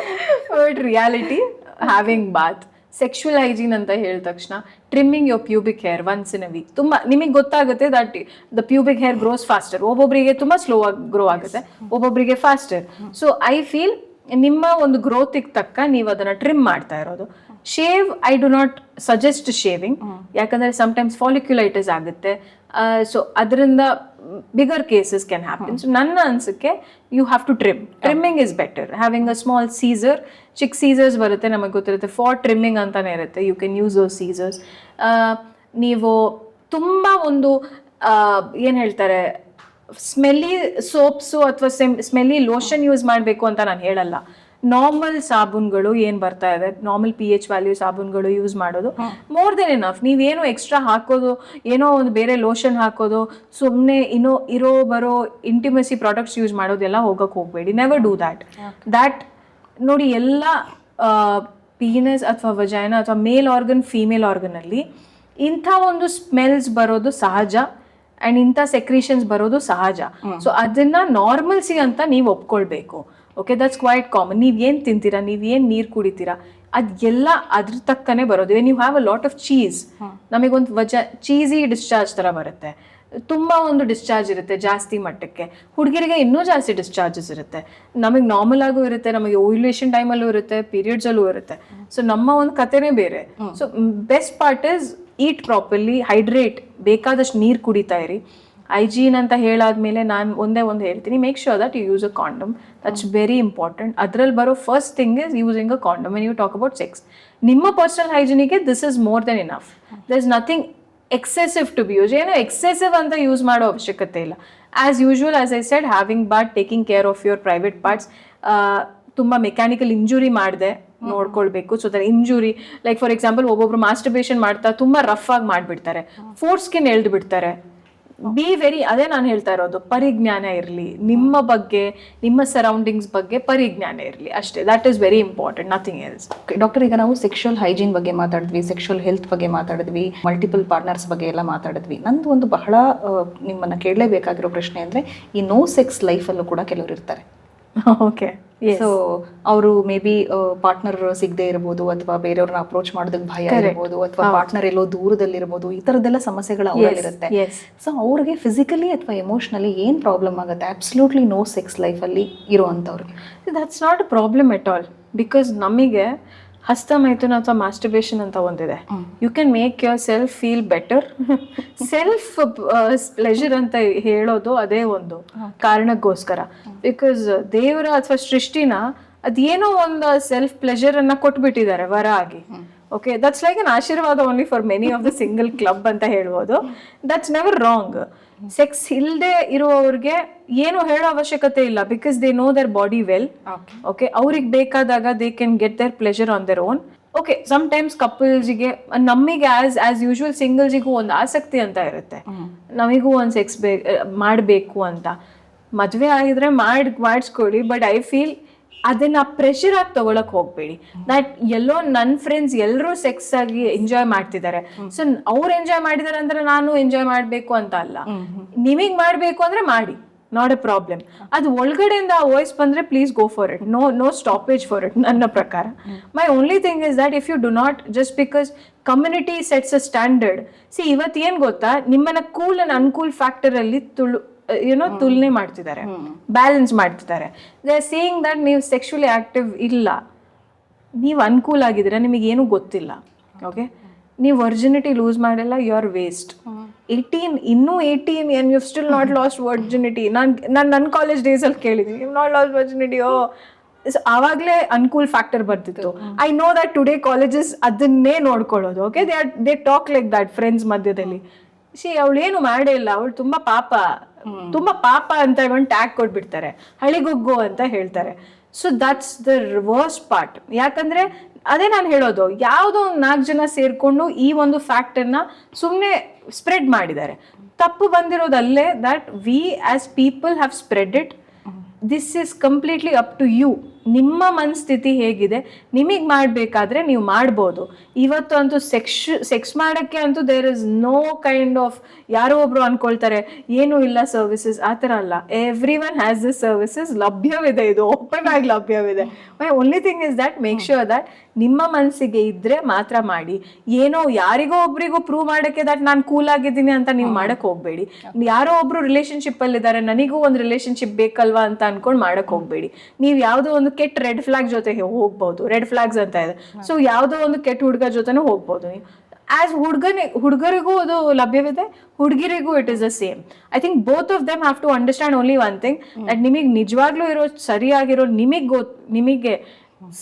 but reality having bath. Sexual hygiene ಅಂತ ಹೇಳಿದ ತಕ್ಷಣ trimming your pubic hair once in a week. ತುಂಬ ನಿಮಗೆ ಗೊತ್ತಾಗುತ್ತೆ that the pubic hair grows faster. ಒಬ್ಬೊಬ್ಬರಿಗೆ ತುಂಬ ಸ್ಲೋ ಆಗಿ ಗ್ರೋ ಆಗುತ್ತೆ, ಒಬ್ಬೊಬ್ಬರಿಗೆ ಫಾಸ್ಟರ್. ಸೊ ಐ ಫೀಲ್ ನಿಮ್ಮ ಒಂದು ಗ್ರೋತಿಗೆ ತಕ್ಕ ನೀವು ಅದನ್ನು ಟ್ರಿಮ್ ಮಾಡ್ತಾ ಇರೋದು. Shave I do not suggest shaving, ಯಾಕಂದರೆ ಸಮ್ಟೈಮ್ಸ್ ಫಾಲಿಕ್ಯುಲೈಟಿಸ್ ಆಗುತ್ತೆ. ಸೊ ಅದರಿಂದ bigger cases can happen. So ನನ್ನ ಅನ್ಸಕ್ಕೆ you have to trim. Trimming is better. Having a small scissor, ಚಿಕ್ಕ ಸೀಸರ್ಸ್ ಬರುತ್ತೆ, ನಮಗೆ ಗೊತ್ತಿರುತ್ತೆ. ಫಾರ್ ಟ್ರಿಮ್ಮಿಂಗ್ ಅಂತಾನೆ ಇರುತ್ತೆ. You can use those scissors. ನೀವು ತುಂಬ ಒಂದು ಏನು ಹೇಳ್ತಾರೆ, ಸ್ಮೆಲ್ಲಿ ಸೋಪ್ಸು ಅಥವಾ ಸ್ಮೆಲ್ಲಿ ಲೋಷನ್ ಯೂಸ್ ಮಾಡಬೇಕು ಅಂತ ನಾನು ಹೇಳಲ್ಲ. ನಾರ್ಮಲ್ ಸಾಬೂನ್ಗಳು ಏನು ಬರ್ತಾ ಇದೆ, ನಾರ್ಮಲ್ pH ವ್ಯಾಲ್ಯೂ ಸಾಬೂನ್ಗಳು ಯೂಸ್ ಮಾಡೋದು ಮೋರ್ ದೆನ್ ಎನಫ್. ನೀವೇನು ಎಕ್ಸ್ಟ್ರಾ ಹಾಕೋದು, ಏನೋ ಒಂದು ಬೇರೆ ಲೋಷನ್ ಹಾಕೋದು, ಸುಮ್ಮನೆ ಇರೋ ಬರೋ ಇಂಟಿಮೆಸಿ ಪ್ರಾಡಕ್ಟ್ಸ್ ಯೂಸ್ ಮಾಡೋದೆಲ್ಲ ಹೋಗಕ್ಕೆ ಹೋಗಬೇಡಿ. Never do that. ನೋಡಿ, ಎಲ್ಲ ಪೀನಸ್ ಅಥವಾ ವಜೈನಾ ಅಥವಾ ಮೇಲ್ ಆರ್ಗನ್, ಫೀಮೇಲ್ ಆರ್ಗನಲ್ಲಿ ಇಂಥ ಒಂದು ಸ್ಮೆಲ್ಸ್ ಬರೋದು ಸಹಜ ಆ್ಯಂಡ್ ಇಂಥ ಸೆಕ್ರೀಷನ್ಸ್ ಬರೋದು ಸಹಜ. ಸೊ ಅದನ್ನ ನಾರ್ಮಲ್ಸಿ ಅಂತ ನೀವು ಒಪ್ಕೊಳ್ಬೇಕು. Okay, that's quite common. ನೀವು ಏನು ತಿಂತೀರಾ, ನೀವು ಏನು ನೀರು ಕುಡಿತೀರಾ, ಅದೆಲ್ಲ ಅದ್ರ ತಕ್ಕನೇ ಬರೋದು. ನೀವು have a lot of cheese, ನಮಗೊಂದು ಚೀಸಿ ಡಿಸ್ಚಾರ್ಜ್ ಥರ ಬರುತ್ತೆ. ತುಂಬ ಒಂದು ಡಿಸ್ಚಾರ್ಜ್ ಇರುತ್ತೆ ಜಾಸ್ತಿ ಮಟ್ಟಕ್ಕೆ. ಹುಡುಗಿರಿಗೆ ಇನ್ನೂ ಜಾಸ್ತಿ ಡಿಸ್ಚಾರ್ಜಸ್ ಇರುತ್ತೆ. ನಮಗೆ ನಾರ್ಮಲ್ ಆಗೂ ಇರುತ್ತೆ, ನಮಗೆ ಓವ್ಯುಲೇಷನ್ ಟೈಮಲ್ಲೂ ಇರುತ್ತೆ, ಪೀರಿಯಡ್ಸಲ್ಲೂ ಇರುತ್ತೆ. ಸೊ ನಮ್ಮ ಒಂದು ಕಥೆನೇ ಬೇರೆ. So best part is eat properly, hydrate, ಬೇಕಾದಷ್ಟು ನೀರು ಕುಡಿತಾ ಇರಿ. ಹೈಜೀನ್ ಅಂತ ಹೇಳಾದ್ಮೇಲೆ ನಾನು ಒಂದೇ ಒಂದು ಹೇಳ್ತೀನಿ, make sure that you use a condom. That's very important. ಅದರಲ್ಲಿ ಬರೋ first thing is using a condom when you talk about sex. ನಿಮ್ಮ ಪರ್ಸನಲ್ ಹೈಜೀನಿಗೆ this is more than enough. There is nothing excessive to be use. ಏನೋ excessive ಅಂತ use ಮಾಡೋ ಅವಶ್ಯಕತೆ ಇಲ್ಲ. As usual, as I said, having bath, taking care of your private parts. ತುಂಬ mechanical injury ಮಾಡದೆ ನೋಡ್ಕೊಳ್ಬೇಕು. So there injury, like for example, ಒಬ್ಬೊಬ್ರು masturbation ಮಾಡ್ತಾ ತುಂಬ ರಫ್ ಆಗಿ ಮಾಡಿಬಿಡ್ತಾರೆ, ಫೋರ್ ಸ್ಕಿನ್ ಎಳ್ದು ಬಿಡ್ತಾರೆ. ಬಿ ವೆರಿ, ಅದೇ ನಾನು ಹೇಳ್ತಾ ಇರೋದು, ಪರಿಜ್ಞಾನ ಇರಲಿ ನಿಮ್ಮ ಬಗ್ಗೆ, ನಿಮ್ಮ ಸರೌಂಡಿಂಗ್ಸ್ ಬಗ್ಗೆ ಪರಿಜ್ಞಾನ ಇರಲಿ ಅಷ್ಟೇ. That is very important, nothing else. Doctor, ಈಗ ನಾವು ಸೆಕ್ಷುವಲ್ ಹೈಜೀನ್ ಬಗ್ಗೆ ಮಾತಾಡಿದ್ವಿ, ಸೆಕ್ಷುವಲ್ ಹೆಲ್ತ್ ಬಗ್ಗೆ ಮಾತಾಡಿದ್ವಿ, ಮಲ್ಟಿಪಲ್ ಪಾರ್ಟ್ನರ್ಸ್ ಬಗ್ಗೆ ಎಲ್ಲ ಮಾತಾಡಿದ್ವಿ. ನಂದು ಒಂದು ಬಹಳ ನಿಮ್ಮನ್ನು ಕೇಳಲೇಬೇಕಾಗಿರೋ ಪ್ರಶ್ನೆ ಅಂದರೆ, ಈ ನೋ ಸೆಕ್ಸ್ ಲೈಫಲ್ಲೂ ಕೂಡ ಕೆಲವರು ಇರ್ತಾರೆ. ಓಕೆ, ಸೊ ಅವರು ಮೇ ಬಿ ಪಾರ್ಟ್ನರ್ ಸಿಗದೆ ಇರ್ಬೋದು, ಅಥವಾ ಬೇರೆಯವ್ರನ್ನ ಅಪ್ರೋಚ್ ಮಾಡೋದಕ್ಕೆ ಭಯ ಇರ್ಬೋದು, ಅಥವಾ ಪಾರ್ಟ್ನರ್ ಎಲ್ಲೋ ದೂರದಲ್ಲಿರ್ಬೋದು, ಈ ಥರದ್ದೆಲ್ಲ ಸಮಸ್ಯೆಗಳು ಅವರಲ್ಲಿರುತ್ತೆ. ಸೊ ಅವ್ರಿಗೆ ಫಿಸಿಕಲಿ ಅಥವಾ ಎಮೋಷ್ನಲಿ ಏನು ಪ್ರಾಬ್ಲಮ್ ಆಗುತ್ತೆ ಅಬ್ಸಲ್ಯೂಟ್ಲಿ ನೋ ಸೆಕ್ಸ್ ಲೈಫಲ್ಲಿ ಇರೋವಂಥವ್ರಿಗೆ? That's not a problem at all. Because ನಮಗೆ ಹಸ್ತಮೈಥುನ ಅಥವಾ ಮಾಸ್ಟರ್ಬೇಷನ್ ಅಂತ ಒಂದಿದೆ. You can make yourself feel better. Self pleasure ಅಂತ ಹೇಳೋದು ಅದೇ ಒಂದು ಕಾರಣಕ್ಕೋಸ್ಕರ. ಬಿಕಾಸ್ ದೇವರ ಅಥವಾ ಸೃಷ್ಟಿನ ಅದೇನೋ ಒಂದು ಸೆಲ್ಫ್ ಪ್ಲೆಜರ್ ಅನ್ನ ಕೊಟ್ಬಿಟ್ಟಿದ್ದಾರೆ ವರ ಆಗಿ. ಓಕೆ, ದಟ್ಸ್ ಲೈಕ್ ಅನ್ ಆಶೀರ್ವಾದ only for many of the single club ಅಂತ ಹೇಳ್ಬೋದು. That's never wrong. ಸೆಕ್ಸ್ ಇಲ್ಲದೆ ಇರುವವ್ರಿಗೆ ಏನು ಹೇಳೋ ಅವಶ್ಯಕತೆ ಇಲ್ಲ, because they know their body well. Okay, ಅವ್ರಿಗೆ ಬೇಕಾದಾಗ they can get their pleasure on their own. Okay sometimes ಕಪಲ್ಸ್ಗೆ ನಮಗೆ ಆಸ್ ಯೂಶುವಲ್ ಸಿಂಗಲ್ಸಿಗೂ ಒಂದು ಆಸಕ್ತಿ ಅಂತ ಇರುತ್ತೆ, ನಮಗೂ ಒಂದು ಸೆಕ್ಸ್ ಮಾಡಬೇಕು ಅಂತ. ಮದುವೆ ಆಗಿದ್ರೆ ಮಾಡಿಸ್ಕೊಳ್ಳಿ, ಬಟ್ ಐ ಫೀಲ್ ಅದನ್ನ ಪ್ರೆಷರ್ ಆಗಿ ತಗೊಳಕ್ ಹೋಗ್ಬೇಡಿ. ದಟ್ ಎಲ್ಲೋ ನನ್ನ ಫ್ರೆಂಡ್ಸ್ ಎಲ್ಲರೂ ಸೆಕ್ಸ್ ಆಗಿ ಎಂಜಾಯ್ ಮಾಡ್ತಿದ್ದಾರೆ, ಸೊ ಅವ್ರು ಎಂಜಾಯ್ ಮಾಡಿದಾರೆ ಅಂದ್ರೆ ನಾನು ಎಂಜಾಯ್ ಮಾಡ್ಬೇಕು ಅಂತ ಅಲ್ಲ. ನಿಮಗ್ ಮಾಡ್ಬೇಕು ಅಂದ್ರೆ ಮಾಡಿ, ನಾಟ್ ಎ ಪ್ರಾಬ್ಲಮ್. ಅದು ಒಳಗಡೆಯಿಂದ ಆ ವಾಯ್ಸ್ ಬಂದ್ರೆ please go for it, no stoppage for it ನನ್ನ ಪ್ರಕಾರ. My only thing is that if you do not just because community sets a standard. ಇವತ್ತು ಏನ್ ಗೊತ್ತಾ, ನಿಮ್ಮನ್ನ ಕೂಲ್ ಅಂಡ್ ಅನ್ಕೂಲ್ ಫ್ಯಾಕ್ಟರ್ ಅಲ್ಲಿ ತುಲನೆ ಮಾಡ್ತಿದ್ದಾರೆ, ಬ್ಯಾಲೆನ್ಸ್ ಮಾಡ್ತಿದ್ದಾರೆ. ದೇ ಆರ್ ಸೇಯಿಂಗ್ ದಟ್ ನೀವು ಸೆಕ್ಷುಲಿ ಆಕ್ಟಿವ್ ಇಲ್ಲ, ನೀವು ಅನುಕೂಲ ಆಗಿದ್ರೆ ನಿಮಗೇನು ಗೊತ್ತಿಲ್ಲ. ಓಕೆ, ನೀವು ವರ್ಜಿನಿಟಿ ಲೂಸ್ ಮಾಡಿಲ್ಲ, you are waste. 18 and you've still not lost virginity. ನನ್ನ ಕಾಲೇಜ್ ಡೇಸಲ್ಲಿ ಕೇಳಿದ್ದೀನಿ, you've not lost virginity. ಆವಾಗಲೇ ಅನ್ಕೂಲ್ ಫ್ಯಾಕ್ಟರ್ ಬರ್ತಿತ್ತು. I know that today colleges ಅದನ್ನೇ ನೋಡ್ಕೊಳ್ಳೋದು. Okay, they talk like that friends ಮಧ್ಯದಲ್ಲಿ. ಅವಳು ಏನು ಮಾಡೇ ಇಲ್ಲ, ಅವಳು ತುಂಬಾ ಪಾಪ ಅಂತ ಒಂದು ಟ್ಯಾಗ್ ಕೊಟ್ಬಿಡ್ತಾರೆ, ಹಳಿಗೊಗ್ಗು ಅಂತ ಹೇಳ್ತಾರೆ. So that's the worst part. ಯಾಕಂದ್ರೆ ಅದೇ ನಾನು ಹೇಳೋದು, ಯಾವುದೋ ಒಂದು 4 ಜನ ಸೇರ್ಕೊಂಡು ಈ ಒಂದು ಫ್ಯಾಕ್ಟರ್ನ ಸುಮ್ಮನೆ ಸ್ಪ್ರೆಡ್ ಮಾಡಿದ್ದಾರೆ. ತಪ್ಪು ಬಂದಿರೋದಲ್ಲೇ that we as people have spread it. This is completely up to you. ನಿಮ್ಮ ಮನಸ್ಥಿತಿ ಹೇಗಿದೆ, ನಿಮಗೆ ಮಾಡಬೇಕಾದ್ರೆ ನೀವು ಮಾಡ್ಬೋದು. ಇವತ್ತು ಅಂತೂ ಸೆಕ್ಸ್ ಮಾಡೋಕ್ಕೆ ಅಂತೂ there is no kind of ಯಾರೋ ಒಬ್ರು ಅನ್ಕೊಳ್ತಾರೆ ಏನೂ ಇಲ್ಲ ಸರ್ವಿಸಸ್, ಆ ಥರ ಅಲ್ಲ. Every one has this services, ಲಭ್ಯವಿದೆ, ಇದು ಓಪನ್ ಆಗಿ ಲಭ್ಯವಿದೆ. My only thing is that make sure that ನಿಮ್ಮ ಮನಸ್ಸಿಗೆ ಇದ್ರೆ ಮಾತ್ರ ಮಾಡಿ. ಏನೋ ಯಾರಿಗೋ ಒಬ್ರಿಗೂ ಪ್ರೂವ್ ಮಾಡೋಕ್ಕೆ ದಟ್ ನಾನು ಕೂಲ್ ಆಗಿದ್ದೀನಿ ಅಂತ ನೀವು ಮಾಡಕ್ ಹೋಗ್ಬೇಡಿ. ಯಾರೋ ಒಬ್ರು ರಿಲೇಶನ್ಶಿಪ್ ಅಲ್ಲಿ ಇದ್ದಾರೆ, ನನಗೂ ಒಂದು ರಿಲೇಶನ್ಶಿಪ್ ಬೇಕಲ್ವಾ ಅಂತ ಅನ್ಕೊಂಡು ಮಾಡಕ್ ಹೋಗ್ಬೇಡಿ. ನೀವು ಯಾವುದೋ ಒಂದು ಕೆಟ್ಟ ರೆಡ್ ಫ್ಲಾಗ್ ಜೊತೆ ಹೋಗ್ಬೋದು, ರೆಡ್ ಫ್ಲಾಗ್ಸ್ ಅಂತ ಇದೆ. ಸೊ ಯಾವುದೋ ಒಂದು ಕೆಟ್ಟ ಹುಡುಗ ಜೊತೆನೂ ಹೋಗ್ಬೋದು ನೀವು. ಆಸ್ ಹುಡುಗರಿಗೂ ಅದು ಲಭ್ಯವಿದೆ, ಹುಡುಗಿರಿಗೂ it is the same. I think both of them have to understand only one thing, that ನಿಮಗೆ ನಿಜವಾಗ್ಲೂ ಇರೋ ಸರಿಯಾಗಿರೋ ನಿಮಗೆ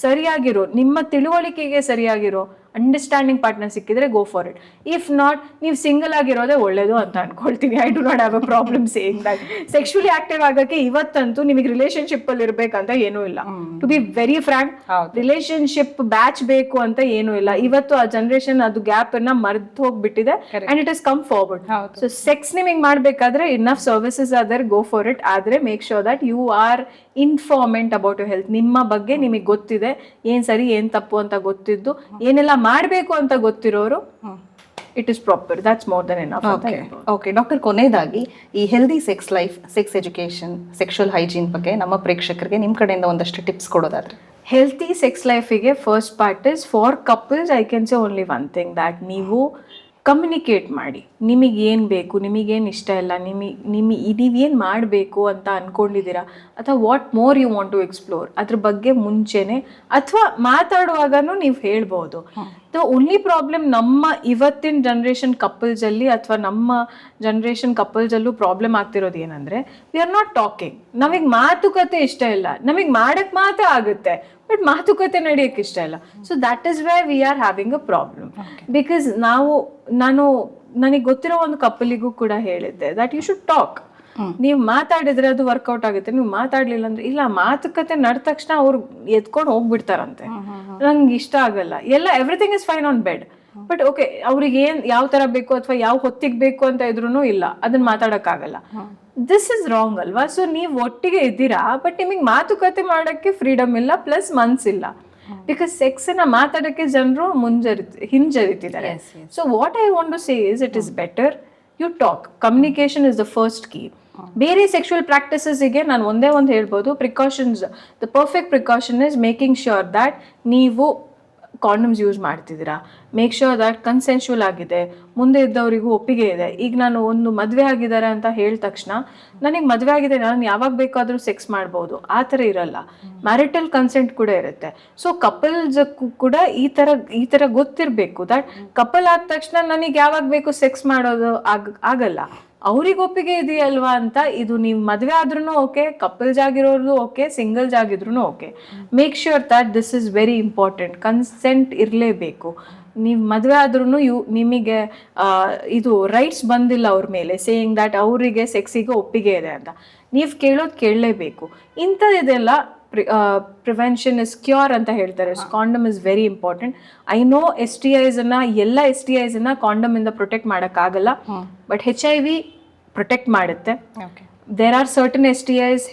ಸರಿಯಾಗಿರೋ ನಿಮ್ಮ ತಿಳುವಳಿಕೆಗೆ ಸರಿಯಾಗಿರೋ ಅಂಡರ್ಸ್ಟ್ಯಾಂಡಿಂಗ್ ಪಾರ್ಟ್ನರ್ ಸಿಕ್ಕಿದ್ರೆ go for it. If not, ನೀವು ಸಿಂಗಲ್ ಆಗಿರೋದೇ ಒಳ್ಳೇದು ಅಂತ ಅನ್ಕೊಳ್ತೀನಿ. I do not have a problem saying that. Sexually active ಆಗಕ್ಕೆ ಇವತ್ತಂತೂ ನಿಮಗೆ ರಿಲೇಶನ್ಶಿಪ್ ಅಲ್ಲಿ ಇರ್ಬೇಕಂತ ಏನೂ ಇಲ್ಲ. To be very frank, relationship ಬ್ಯಾಚ್ ಬೇಕು ಅಂತ ಏನೂ ಇಲ್ಲ. ಇವತ್ತು ಆ ಜನರೇಷನ್ ಅದು ಗ್ಯಾಪ್ ಅನ್ನ ಮರ್ದು ಹೋಗ್ಬಿಟ್ಟಿದೆ and it is come forward. So sex ನಿಮಗೆ ಮಾಡ್ಬೇಕಾದ್ರೆ enough services other go for it. ಆದ್ರೆ make sure that you are informant about you health. ನಿಮ್ಮ ಬಗ್ಗೆ ನಿಮಗೆ ಗೊತ್ತಿದೆ, ಏನ್ ಸರಿ ಏನ್ ತಪ್ಪು ಅಂತ ಗೊತ್ತಿದ್ದು, ಏನೆಲ್ಲ ಮಾಡಬೇಕು ಅಂತ ಗೊತ್ತಿರೋರು, it is proper. That's more than enough. Okay doctor, ಕೊನೆಯದಾಗಿ ಈ healthy sex life, sex education, sexual hygiene ಬಗ್ಗೆ ನಮ್ಮ ಪ್ರೇಕ್ಷಕರಿಗೆ ನಿಮ್ಮ ಕಡೆಯಿಂದ ಒಂದಷ್ಟು ಟಿಪ್ಸ್ ಕೊಡೋದಾದ್ರೆ. ಹೆಲ್ತಿ ಸೆಕ್ಸ್ ಲೈಫಿಗೆ first part is for couples. I can say only one thing, that ನೀವು ಕಮ್ಯುನಿಕೇಟ್ ಮಾಡಿ. ನಿಮಗೇನು ಬೇಕು, ನಿಮಗೇನು ಇಷ್ಟ ಇಲ್ಲ, ನೀವೇನು ಮಾಡಬೇಕು ಅಂತ ಅಂದ್ಕೊಂಡಿದ್ದೀರಾ, ಅಥವಾ what more you want to explore, ಅದ್ರ ಬಗ್ಗೆ ಮುಂಚೆನೆ ಅಥವಾ ಮಾತಾಡುವಾಗನೂ ನೀವು ಹೇಳ್ಬೋದು. ದ ಓನ್ಲಿ ಪ್ರಾಬ್ಲಮ್ ನಮ್ಮ ಇವತ್ತಿನ ಜನ್ರೇಷನ್ ಕಪಲ್ಸಲ್ಲಿ ಅಥವಾ ನಮ್ಮ ಜನ್ರೇಷನ್ ಕಪಲ್ಸಲ್ಲೂ ಪ್ರಾಬ್ಲಮ್ ಆಗ್ತಿರೋದು ಏನಂದರೆ, ವಿ ಆರ್ ನಾಟ್ ಟಾಕಿಂಗ್. ನಮಗೆ ಮಾತುಕತೆ ಇಷ್ಟ ಇಲ್ಲ, ನಮಗೆ ಮಾಡಕ್ಕೆ ಮಾತ್ರ ಆಗುತ್ತೆ, ಬಟ್ ಮಾತುಕತೆ ನಡೆಯೋಕ್ಕೆ ಇಷ್ಟ ಇಲ್ಲ. So that is why we are having a problem. Because ನನಗೆ ಗೊತ್ತಿರೋ ಒಂದು ಕಪಲಿಗೂ ಕೂಡ ಹೇಳಿದ್ದೆ ದಟ್ ಯು ಶುಡ್ ಟಾಕ್. ನೀವು ಮಾತಾಡಿದ್ರೆ ಅದು ವರ್ಕೌಟ್ ಆಗುತ್ತೆ, ನೀವು ಮಾತಾಡ್ಲಿಲ್ಲ ಅಂದ್ರೆ ಇಲ್ಲ. ಮಾತುಕತೆ ನಡೆದ ತಕ್ಷಣ ಅವ್ರು ಎತ್ಕೊಂಡು ಹೋಗ್ಬಿಡ್ತಾರಂತೆ, ನಂಗೆ ಇಷ್ಟ ಆಗಲ್ಲ, ಎಲ್ಲ everything is fine on bed. But okay, ಅವ್ರಿಗೆ ಯಾವ ತರ ಬೇಕು ಅಥವಾ ಯಾವ ಹೊತ್ತಿಗೆ ಬೇಕು ಅಂತ ಇದ್ರೂ ಇಲ್ಲ, ಅದನ್ನ ಮಾತಾಡಕ್ಕಾಗಲ್ಲ. ದಿಸ್ ಇಸ್ ರಾಂಗ್ ಅಲ್ವಾ? ಸೊ ನೀವು ಒಟ್ಟಿಗೆ ಇದ್ದೀರಾ, ಬಟ್ ನಿಮಗೆ ಮಾತುಕತೆ ಮಾಡಕ್ಕೆ ಫ್ರೀಡಮ್ ಇಲ್ಲ, ಪ್ಲಸ್ ಮನ್ಸಿಲ್ಲ. ಬಿಕಾಸ್ ಸೆಕ್ಸ್ ನ ಮಾತಾಡಕ್ಕೆ ಜನರು ಹಿಂಜರಿತಿದ್ದಾರೆ. So what I want to say is, it is better you talk. Communication is the first key. ಬೇರೆ ಸೆಕ್ಷುವಲ್ ಪ್ರಾಕ್ಟಿಸಸ್ಗೆ ನಾನು ಒಂದೇ ಒಂದು ಹೇಳ್ಬೋದು, precautions. The perfect precaution is making sure that ನೀವು ಕಾಂಡಮ್ಸ್ ಯೂಸ್ ಮಾಡ್ತಿದ್ದೀರಾ, ಮೇಕ್ ಶ್ಯೂರ್ ದ್ಯಾಟ್ ಕನ್ಸೆನ್ಶುವಲ್ ಆಗಿದೆ, ಮುಂದೆ ಇದ್ದವರಿಗೂ ಒಪ್ಪಿಗೆ ಇದೆ. ಈಗ ನಾನು ಒಂದು ಮದುವೆ ಆಗಿದ್ದಾರೆ ಅಂತ ಹೇಳಿದ ತಕ್ಷಣ ನನಗೆ ಮದುವೆ ಆಗಿದೆ, ನಾನು ಯಾವಾಗ ಬೇಕಾದರೂ ಸೆಕ್ಸ್ ಮಾಡ್ಬೋದು, ಆ ಥರ ಇರಲ್ಲ. ಮ್ಯಾರಿಟಲ್ ಕನ್ಸೆಂಟ್ ಕೂಡ ಇರುತ್ತೆ. ಸೊ ಕಪಲ್ಸ್ ಕೂಡ ಈ ಥರ ಗೊತ್ತಿರಬೇಕು ದಟ್ ಕಪಲ್ ಆದ ತಕ್ಷಣ ನನಗೆ ಯಾವಾಗ ಬೇಕು ಸೆಕ್ಸ್ ಮಾಡೋದು ಆಗಲ್ಲ, ಅವ್ರಿಗೆ ಒಪ್ಪಿಗೆ ಇದೆಯಲ್ವಾ ಅಂತ. ಇದು ನೀವು ಮದುವೆ ಆದ್ರೂ ಓಕೆ, ಕಪಲ್ಸ್ ಆಗಿರೋದು ಓಕೆ, ಸಿಂಗಲ್ಸ್ ಆಗಿದ್ರು okay. Make sure that this is very important. Consent ಇರಲೇಬೇಕು. ನೀವು ಮದುವೆ ಆದ್ರೂ ನಿಮಗೆ ಇದು ರೈಟ್ಸ್ ಬಂದಿಲ್ಲ ಅವ್ರ ಮೇಲೆ, ಸೇಯಿಂಗ್ ದ್ಯಾಟ್ ಅವರಿಗೆ ಸೆಕ್ಸಿಗೆ ಒಪ್ಪಿಗೆ ಇದೆ ಅಂತ. ನೀವು ಕೇಳೋದು ಕೇಳಲೇಬೇಕು. ಇಂಥದ್ದೆಲ್ಲ ಪ್ರಿವೆನ್ಷನ್ ಇಸ್ ಕ್ಯೂರ್ ಅಂತ ಹೇಳ್ತಾರೆ. Condom is very important. I know STIs ಎಲ್ಲ STIs ಕಾಂಡಮ್ ಇಂದ ಪ್ರೊಟೆಕ್ಟ್ ಮಾಡೋಕ್ಕಾಗಲ್ಲ, ಬಟ್ HIV ಪ್ರೊಟೆಕ್ಟ್ ಮಾಡುತ್ತೆ. There are certain STIs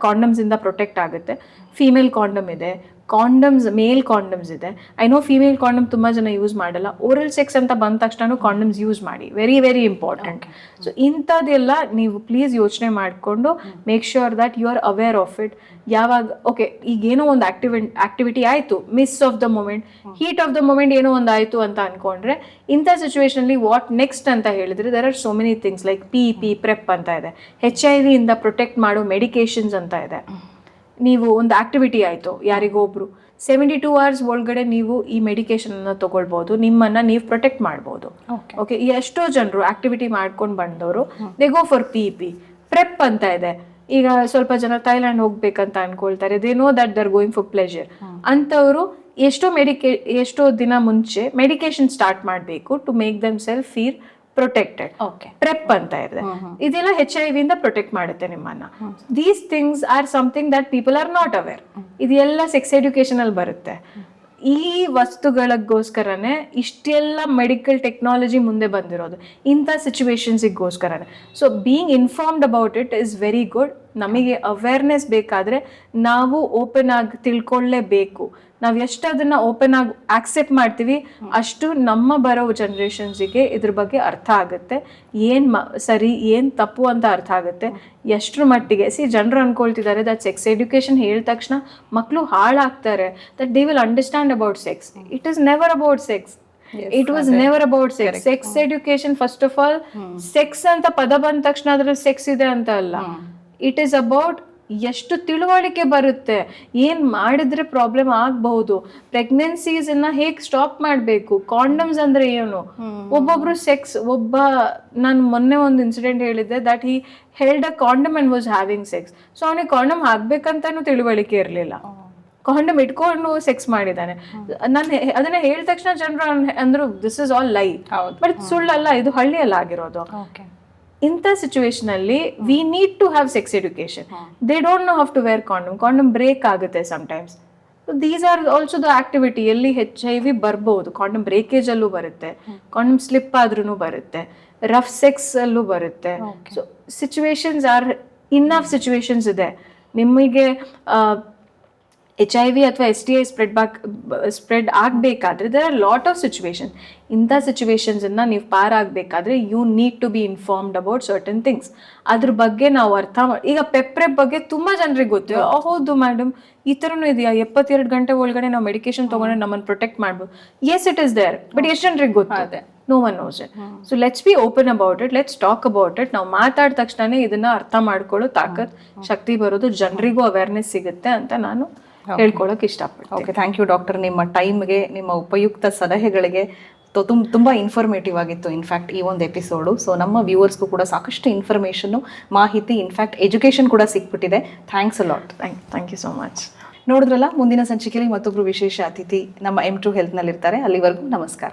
condoms ಇಂದ ಪ್ರೊಟೆಕ್ಟ್ ಆಗುತ್ತೆ. ಫೀಮೇಲ್ ಕಾಂಡಮ್ ಇದೆ, ಕಾಂಡಮ್ಸ್ ಮೇಲ್ ಕಾಂಡಮ್ಸ್ ಇದೆ. ಐ ನೋ ಫೀಮೇಲ್ ಕಾಂಡಮ್ ತುಂಬ ಜನ ಯೂಸ್ ಮಾಡಲ್ಲ. ಓರಲ್ ಸೆಕ್ಸ್ ಅಂತ ಬಂದ ತಕ್ಷಣ ಕಾಂಡಮ್ಸ್ ಯೂಸ್ ಮಾಡಿ, ವೆರಿ ವೆರಿ ಇಂಪಾರ್ಟೆಂಟ್. ಸೊ ಇಂಥದ್ದೆಲ್ಲ ನೀವು ಪ್ಲೀಸ್ ಯೋಚನೆ ಮಾಡಿಕೊಂಡು make sure that you are aware of it. ಯಾವಾಗ ಓಕೆ ಈಗೇನೋ ಒಂದು ಆಕ್ಟಿವಿಟಿ ಆಯಿತು, miss of the moment, heat of the moment ಏನೋ ಒಂದು ಆಯಿತು ಅಂತ ಅಂದ್ಕೊಂಡ್ರೆ, ಇಂಥ ಸಿಚುವೇಶನಲ್ಲಿ ವಾಟ್ ನೆಕ್ಸ್ಟ್ ಅಂತ ಹೇಳಿದ್ರೆ there are so many things like PEP PrEP ಅಂತ ಇದೆ, HIV ಇಂದ ಪ್ರೊಟೆಕ್ಟ್ ಮಾಡೋ ಮೆಡಿಕೇಶನ್ಸ್ ಅಂತ ಇದೆ. ನೀವು ಒಂದು ಆಕ್ಟಿವಿಟಿ ಆಯಿತು ಯಾರಿಗೊಬ್ರು 72 hours ಒಳಗಡೆ ನೀವು ಈ ಮೆಡಿಕೇಶನನ್ನು ತೊಗೊಳ್ಬೋದು, ನಿಮ್ಮನ್ನು ನೀವು ಪ್ರೊಟೆಕ್ಟ್ ಮಾಡ್ಬೋದು. ಓಕೆ, ಎಷ್ಟೋ ಜನರು ಆಕ್ಟಿವಿಟಿ ಮಾಡ್ಕೊಂಡು ಬಂದವರು they go for PEP. PrEP ಅಂತ ಇದೆ. ಈಗ ಸ್ವಲ್ಪ ಜನ ಥೈಲ್ಯಾಂಡ್ ಹೋಗ್ಬೇಕಂತ ಅನ್ಕೊಳ್ತಾರೆ, they know that they're going for pleasure. ಅಂಥವರು ಎಷ್ಟೋ ದಿನ ಮುಂಚೆ ಮೆಡಿಕೇಶನ್ ಸ್ಟಾರ್ಟ್ ಮಾಡಬೇಕು to make themselves feel protected. PrEP ಅಂತ ಇದೆ. ಇದೆಲ್ಲ HIV ಇಂದ ಪ್ರೊಟೆಕ್ಟ್ ಮಾಡುತ್ತೆ ನಿಮ್ಮನ್ನ. These things are something that people are not aware. ಇದೆಲ್ಲ ಸೆಕ್ಸ್ ಎಡ್ಯುಕೇಶನ್ ಅಲ್ಲಿ ಬರುತ್ತೆ. ಈ ವಸ್ತುಗಳಿಗೋಸ್ಕರನೇ ಇಷ್ಟೆಲ್ಲ ಮೆಡಿಕಲ್ ಟೆಕ್ನಾಲಜಿ ಮುಂದೆ ಬಂದಿರೋದು, ಇಂಥ ಸಿಚುವೇಶನ್ಸಿಗೋಸ್ಕರನೇ. So being informed about it is very good. ನಮಗೆ ಅವೇರ್ನೆಸ್ ಬೇಕಾದರೆ ನಾವು ಓಪನ್ ಆಗಿ ತಿಳ್ಕೊಳ್ಳೇಬೇಕು. ನಾವು ಎಷ್ಟು ಅದನ್ನು ಓಪನ್ ಆಗಿ ಆಕ್ಸೆಪ್ಟ್ ಮಾಡ್ತೀವಿ, ಅಷ್ಟು ನಮ್ಮ ಬರೋ ಜನ್ರೇಷನ್ಸಿಗೆ ಇದ್ರ ಬಗ್ಗೆ ಅರ್ಥ ಆಗುತ್ತೆ. ಏನು ಸರಿ ಏನು ತಪ್ಪು ಅಂತ ಅರ್ಥ ಆಗುತ್ತೆ. ಎಷ್ಟರ ಮಟ್ಟಿಗೆ ಜನರು ಅನ್ಕೊಳ್ತಿದ್ದಾರೆ ದಟ್ ಸೆಕ್ಸ್ ಎಡ್ಯುಕೇಶನ್ ಹೇಳಿದ ತಕ್ಷಣ ಮಕ್ಕಳು ಹಾಳಾಗ್ತಾರೆ, that they will understand about sex. It is never about sex. It was never about sex. Sex education first of all, sex ಅಂತ ಪದ ಬಂದ ತಕ್ಷಣ ಅದ್ರಲ್ಲಿ ಸೆಕ್ಸ್ ಇದೆ ಅಂತ ಅಲ್ಲ. ಇಟ್ ಈಸ್ ಅಬೌಟ್ ಎಷ್ಟು ತಿಳುವಳಿಕೆ ಬರುತ್ತೆ, ಏನು ಮಾಡಿದ್ರೆ ಪ್ರಾಬ್ಲಮ್ ಆಗಬಹುದು, ಪ್ರೆಗ್ನೆನ್ಸೀಸನ್ನ ಹೇಗೆ ಸ್ಟಾಪ್ ಮಾಡಬೇಕು, ಕಾಂಡಮ್ಸ್ ಅಂದರೆ ಏನು. ಒಬ್ಬೊಬ್ರು ನಾನು ಮೊನ್ನೆ ಒಂದು ಇನ್ಸಿಡೆಂಟ್ ಹೇಳಿದ್ದೆ that he held a condom and was having sex. So ಅವನಿಗೆ ಕಾಂಡಮ್ ಹಾಕ್ಬೇಕಂತಾನು ತಿಳುವಳಿಕೆ ಇರಲಿಲ್ಲ, ಕಾಂಡಮ್ ಇಟ್ಕೊಂಡು ಸೆಕ್ಸ್ ಮಾಡಿದ್ದಾನೆ. ನಾನು ಅದನ್ನ ಹೇಳಿದ ತಕ್ಷಣ ಜನರು ಅಂದ್ರು this is all lie, but ಸುಳ್ಳಲ್ಲ, ಇದು ಹಳ್ಳಿಯಲ್ಲಿ ಆಗಿರೋದು. ಇಂಥ ಸಿಚುವೇಶನ್ ಅಲ್ಲಿ we need to have sex education. They don't know how to wear condom break ಆಗುತ್ತೆ sometimes. These are also the activity ಎಲ್ಲಿ HIV ಬರ್ಬೋದು. ಕಾಂಡಮ್ ಬ್ರೇಕೇಜ್ ಅಲ್ಲೂ ಬರುತ್ತೆ, ಕಾಂಡಮ್ ಸ್ಲಿಪ್ ಆದ್ರೂ ಬರುತ್ತೆ, ರಫ್ ಸೆಕ್ಸ್ ಅಲ್ಲೂ ಬರುತ್ತೆ. So situations are enough situations ಇದೆ. ನಿಮಗೆ HIV ಅಥವಾ STI ಸ್ಪ್ರೆಡ್ ಆಗಬೇಕಾದ್ರೆ there are lot of situations. ಇಂಥ ಸಿಚುವೇಶನ್ಸನ್ನು ನೀವು ಪಾರಾಗಬೇಕಾದ್ರೆ you need to be informed about certain things. ಅದ್ರ ಬಗ್ಗೆ ನಾವು ಅರ್ಥ ಈಗ PrEP ಬಗ್ಗೆ ತುಂಬ ಜನರಿಗೆ ಗೊತ್ತು. ಹೌದು ಮೇಡಮ್, ಈ ಥರನೂ ಇದೆಯಾ, 72 ಗಂಟೆ ಒಳಗಡೆ ನಾವು ಮೆಡಿಕೇಶನ್ ತೊಗೊಂಡ್ರೆ ನಮ್ಮನ್ನು ಪ್ರೊಟೆಕ್ಟ್ ಮಾಡ್ಬೋದು. Yes, it is there, but ಎಷ್ಟು ಜನರಿಗೆ ಗೊತ್ತಿದೆ? No one knows it. So let's be open about it, let's talk about it. ನಾವು ಮಾತಾಡಿದ ತಕ್ಷಣ ಇದನ್ನ ಅರ್ಥ ಮಾಡ್ಕೊಳ್ಳೋ ತಾಕತ್ ಶಕ್ತಿ ಬರೋದು, ಜನರಿಗೂ ಅವೇರ್ನೆಸ್ ಸಿಗುತ್ತೆ ಅಂತ ನಾನು ಹೇಳ್ಕೊಳಕ್ ಇಷ್ಟಪಡ್ತೀನಿ. Okay, thank you doctor. ನಿಮ್ಮ ಟೈಮ್ಗೆ, ನಿಮ್ಮ ಉಪಯುಕ್ತ ಸಲಹೆಗಳಿಗೆ ತುಂಬ ಇನ್ಫಾರ್ಮೇಟಿವ್ ಆಗಿತ್ತು ಇನ್ಫ್ಯಾಕ್ಟ್ ಈ ಒಂದು ಎಪಿಸೋಡು. ಸೊ ನಮ್ಮ ವ್ಯೂವರ್ಸ್ಗೂ ಕೂಡ ಸಾಕಷ್ಟು ಇನ್ಫಾರ್ಮೇಷನ್ನು, ಮಾಹಿತಿ, ಇನ್ಫ್ಯಾಕ್ಟ್ ಎಜುಕೇಷನ್ ಕೂಡ ಸಿಕ್ಬಿಟ್ಟಿದೆ. Thanks a lot. Thank you so much. ನೋಡಿದ್ರಲ್ಲ, ಮುಂದಿನ ಸಂಚಿಕೆಯಲ್ಲಿ ಮತ್ತೊಬ್ಬರು ವಿಶೇಷ ಅತಿಥಿ ನಮ್ಮ M2 ಹೆಲ್ತ್ನಲ್ಲಿರ್ತಾರೆ. ಅಲ್ಲಿವರೆಗೂ ನಮಸ್ಕಾರ.